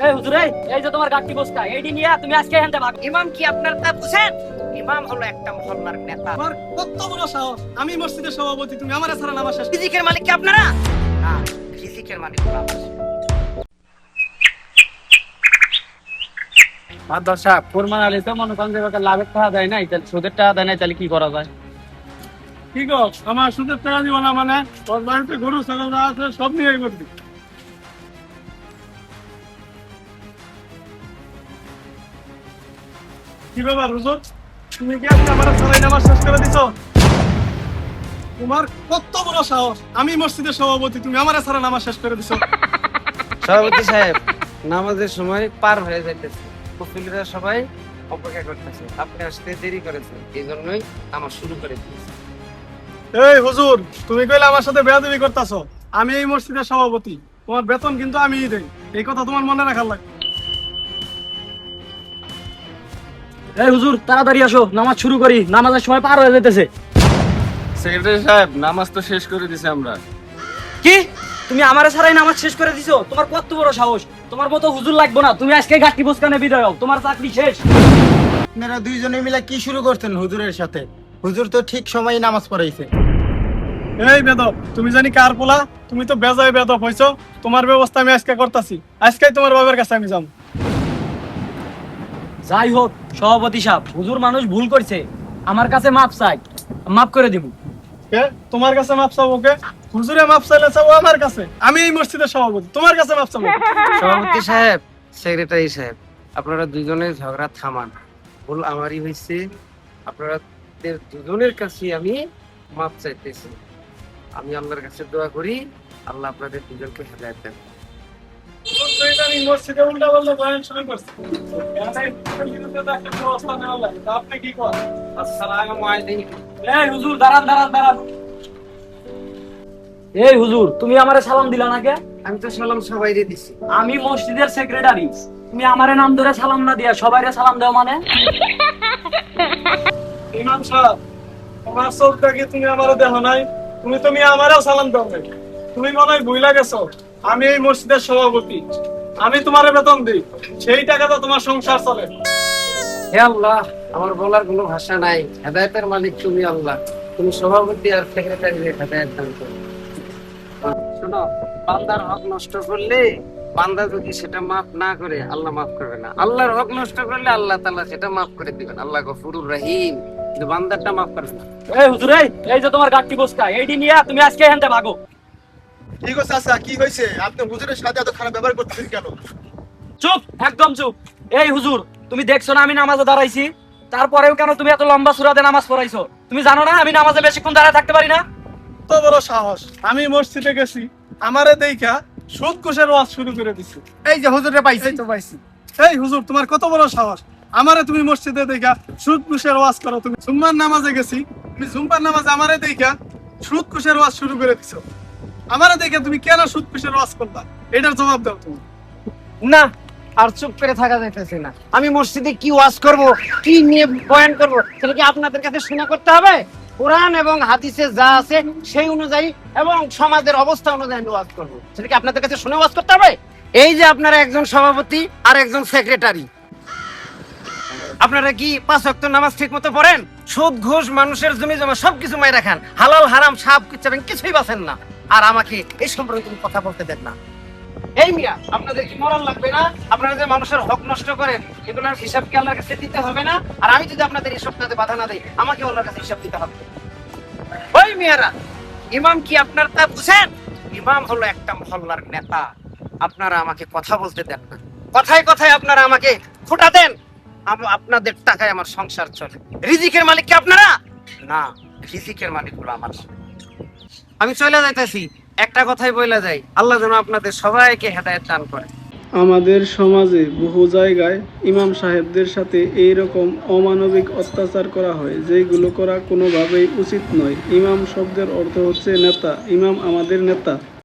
এই হুজুর, এই যে তোমার গাড়ি বস্তা এইডি নিয়ে তুমি আজকে এখান থেকে ভাগ। ইমাম কি আপনার তা বুঝেন? ইমাম হলো একটা মহল্লার নেতা। আমার কত বড় সাহস! আমি মসজিদের সভাপতি, তুমি আমার ছাড়া নামাজ শেষ। রিজিকের মালিক কি আপনারা? না, রিজিকের মালিক হলো আমার। মাদ্রাসা সাহেব, কোরবান আলী তো মনে করেন যে লাভের টাকা দেয় নাই, তাহলে সুদের টাকা দেয় নাই, তাহলে কি করা যায়? কি গো, আমার সুদের টাকা দিব না মানে? তোর বাড়িতে গরু ছাগল আছে, সব নিয়ে করবি। কি ব্যাপার হুজুর, তুমি কি আজকে আমার ছাড়াই নামাজ শেষ করে দিছো? তোমার কত বড় সাহস! আমি মসজিদের সভাপতি, তুমি আমার ছাড়া নামাজ শেষ করে দিছো। সভাপতি সাহেব, নামাজের সময় পার হয়ে যাইতেছে, মুসল্লিরা সবাই অপেক্ষা করতেছে, আপনি আসতে দেরি করেছেন, এই জন্যই নামাজ শুরু করে দিয়েছি। এই হুজুর, তুমি কইলে আমার সাথে বেয়াদবি করতেছো। আমি এই মসজিদের সভাপতি, তোমার বেতন কিন্তু আমিই দেই, এই কথা তোমার মনে রাখার লাগবে। এই হুজুর, তাড়াতাড়ি আসো, নামাজ শুরু করি, নামাজের সময় পার হয়ে যাইতেছে। সেক্রেটারি সাহেব, নামাজ তো শেষ করে দিছি আমরা। কি, তুমি আমারে ছাড়াই নামাজ শেষ করে দিছো? তোমার কত বড় সাহস! তোমার মতো হুজুর লাগবে না, তুমি আজকে গাড়ি বস্তানে বিদায় হও, তোমার চাকরি শেষ। আপনারা দুইজনে মিলে কি শুরু করছেন হুজুরের সাথে? হুজুর তো ঠিক সময়ে নামাজ পড়াইছে। এই বেদব, তুমি জানি কার পোলা? তুমি তো বেজায় বেদব হইছো। তোমার ব্যবস্থা আমি আজকে করতেছি, আজকেই তোমার বাবার কাছে আমি যাবো। যাই হোক সভাপতি সাহেব, হুজুর মানুষ ভুল করছে, আমার কাছে মাপ চাই, মাফ করে দিব। কে তোমার কাছে মাপ চাবো? কে হুজুরে মাপ চাইলে চাবো আমার কাছে? আমি এই মসজিদের সভাপতি, তোমার কাছে মাপ চাবো? সভাপতি সাহেব, সেক্রেটারি সাহেব, আপনারা দুজনের ঝগড়া থামান, ভুল আমারই হয়েছে, আপনারা দুজনের কাছে আমি মাপ চাইতেছি। আমি আল্লাহর কাছে দোয়া করি, আল্লাহ আপনাদের দুজনকে হেদায়েত দেন। আমি মসজিদে উল্টা পাল্টা বয়ান শুরু করছি। আপনি কি করেন? আসসালামু আলাইকুম। এই হুজুর, দাঁড়ান দাঁড়ান দাঁড়ান। এই হুজুর, তুমি আমারে সালাম দিলা না কে? আমি তো সালাম সবাই দিয়ে দিছি। আমি মসজিদের সেক্রেটারি, তুমি আমারে নাম ধরে সালাম না দিয়া সবাইরে সালাম দাও মানে? ইমাম সাহেব, তোমার চোখটা কি তুমি আমারও দেখো নাই? তুমি আমারও সালাম দাও নাই। তুমি মনে হয় ভুইলা গেছো, আমি এই মসজিদের সভাপতি, আমি তোমার বেতন দিই, সেই টাকাটা তোমার সংসার চলে। হে আল্লাহ, আমার বলার কোনো ভাষা নাই, হেদায়েতের মালিক তুমি আল্লাহ, তুমি সভাপতি আর সেক্রেটারি হেদায়েত দান করো। শোনো, বান্দার হক নষ্ট করলে বান্দা যদি সেটা মাফ না করে আল্লাহ মাফ করবে না, আল্লাহর হক নষ্ট করলে আল্লাহ তাআলা সেটা মাফ করে দিবেন, আল্লাহ গফুরুর রহিম, কিন্তু বান্দারটা মাফ করবে না। এই হুজুর, এই যে তোমার গাড়ি বস্তা এইডি নিয়ে তুমি আজকে এখান থেকে ভাগো। কি গো চাচা, কি হয়েছে? আপনি হুজুরের সাথে এত খারাপ ব্যবহার করতেছেন কেন? চুপ, একদম চুপ। এই হুজুর, তুমি দেখছো না আমি নামাজে দাঁড়াইছি, তারপরেও কেন তুমি এত লম্বা সূরাতে নামাজ পড়াইছো? তুমি জানো না আমি নামাজে বেশিক্ষণ দাঁড়ায় থাকতে পারি না? কত বড় সাহস! আমি মসজিদে গেছি, আমারে দেখা সুদ ঘুষের ওয়াজ শুরু করে দিছে। এই যে হুজুরে পাইছি। এই তো পাইছি। এই হুজুর, তোমার কত বড় সাহস! আমারে তুমি মসজিদে দেখা সুদ ঘুষের ওয়াজ করো। তুমি জুম্মার নামাজে গেছি, তুমি জুম্মার নামাজে আমারে দেখা সুদ ঘুষের ওয়াজ শুরু করে দিছো। আমারে দেখে তুমি কেন সুদ ঘুষের ওয়াজ করবা? এটার জবাব দাও তুমি। না, আর চুপ করে থাকা যাইতেছে না। আমি মসজিদে কি ওয়াজ করব, কি নিয়ে বয়ান করব, সেটা কি আপনাদের কাছে শোনা করতে হবে? কোরআন এবং হাদিসে যা আছে সেই অনুযায়ী এবং সমাজের অবস্থা অনুযায়ী আমি ওয়াজ করব, সেটা কি আপনাদের কাছে শুনে ওয়াজ করতে হবে? এই যে আপনারা একজন সভাপতি আর একজন সেক্রেটারি, আপনারা কি 5 ওয়াক্ত নামাজ ঠিক মতো পড়েন? সুদ ঘুষ, মানুষের জমি জমা সবকিছু মাইরা খান, হালাল হারাম সব কিছুই বাঁচেন না, আর আমাকে এই সম্পর্কে কোনো কথা বলতে দেন না। এই মিয়া, আপনাদের কি মরণ লাগবে না? আপনারা যে মানুষের হক নষ্ট করেন, এগুলোর হিসাব কি আল্লাহর কাছে দিতে হবে না? আর আমি যদি আপনাদের এই সপ্তাহে বাধা না দেই, আমাকে আল্লাহর কাছে হিসাব দিতে হবে। ওই মিয়ারা, ইমাম কি আপনার তা বুঝেন? ইমাম হলো একটা মহল্লার নেতা, আপনারা আমাকে কথা বলতে দেন না, কথায় কথায় আপনারা আমাকে খোঁটা দেন। আপনাদের টাকায় আমার সংসার চলে। রিজিকের মালিক কি আপনারা? না, রিজিকের মালিক হলো আমার। আমি চলে যাইতেছি, একটা কথাই বলে যাই, আল্লাহ যেন আপনাদের সবাইকে হেদায়েত দান করে। আমাদের সমাজে বহু জায়গায় ইমাম সাহেবদের সাথে এই রকম অমানবিক অত্যাচার করা হয়, যেগুলো করা কোনোভাবেই উচিত নয়। ইমাম শব্দের অর্থ হচ্ছে নেতা। ইমাম আমাদের নেতা।